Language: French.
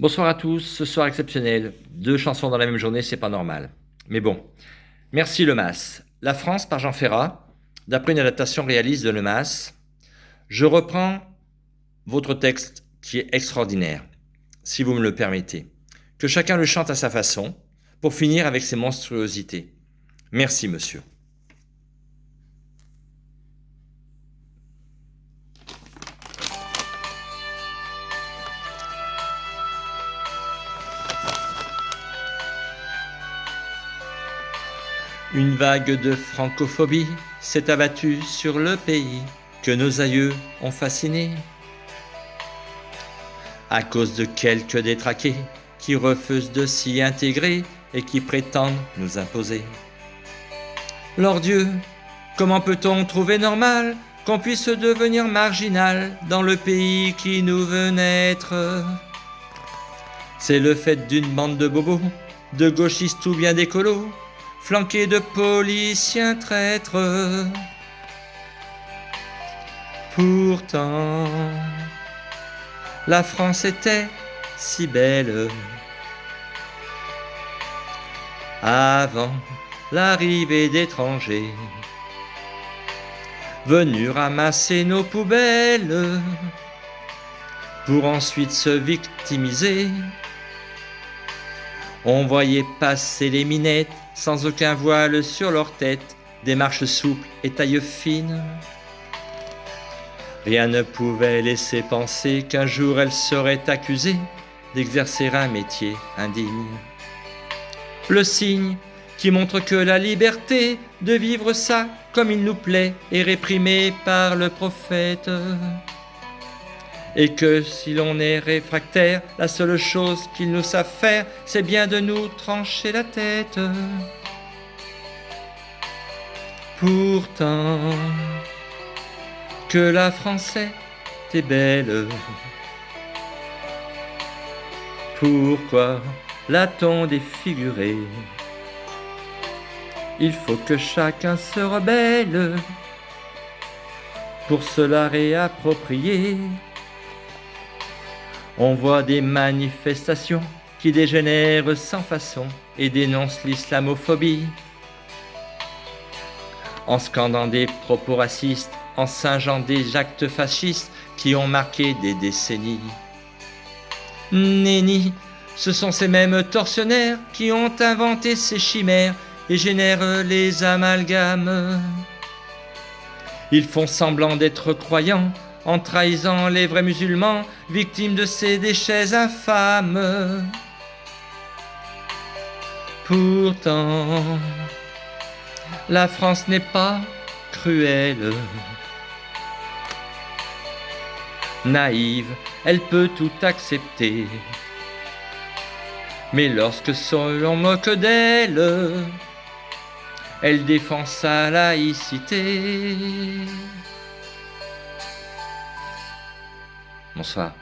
Bonsoir à tous, ce soir exceptionnel. 2 chansons dans la même journée, c'est pas normal. Mais bon, merci Le Mas. La France par Jean Ferrat, d'après une adaptation réaliste de Le Mas. Je reprends votre texte qui est extraordinaire, si vous me le permettez. Que chacun le chante à sa façon, pour finir avec ses monstruosités. Merci monsieur. Une vague de francophobie s'est abattue sur le pays que nos aïeux ont fasciné. À cause de quelques détraqués qui refusent de s'y intégrer et qui prétendent nous imposer. Lord Dieu, comment peut-on trouver normal qu'on puisse devenir marginal dans le pays qui nous veut naître? C'est le fait d'une bande de bobos, de gauchistes ou bien d'écolos, flanqués de policiers traîtres. Pourtant, la France était si belle avant l'arrivée d'étrangers venus ramasser nos poubelles pour ensuite se victimiser. On voyait passer les minettes sans aucun voile sur leur tête, des marches souples et taille fines. Rien ne pouvait laisser penser qu'un jour elles seraient accusées d'exercer un métier indigne. Le signe qui montre que la liberté de vivre ça comme il nous plaît est réprimée par le prophète. Et que si l'on est réfractaire, la seule chose qu'ils nous savent faire, c'est bien de nous trancher la tête. Pourtant, que la France est belle, pourquoi l'a-t-on défigurée? Il faut que chacun se rebelle pour se la réapproprier. On voit des manifestations qui dégénèrent sans façon et dénoncent l'islamophobie. En scandant des propos racistes, en singeant des actes fascistes qui ont marqué des décennies. Nenni, ce sont ces mêmes tortionnaires qui ont inventé ces chimères et génèrent les amalgames. Ils font semblant d'être croyants en trahissant les vrais musulmans, victimes de ces déchets infâmes. Pourtant, la France n'est pas cruelle. Naïve, elle peut tout accepter. Mais lorsque l'on moque d'elle, elle défend sa laïcité. Bonsoir.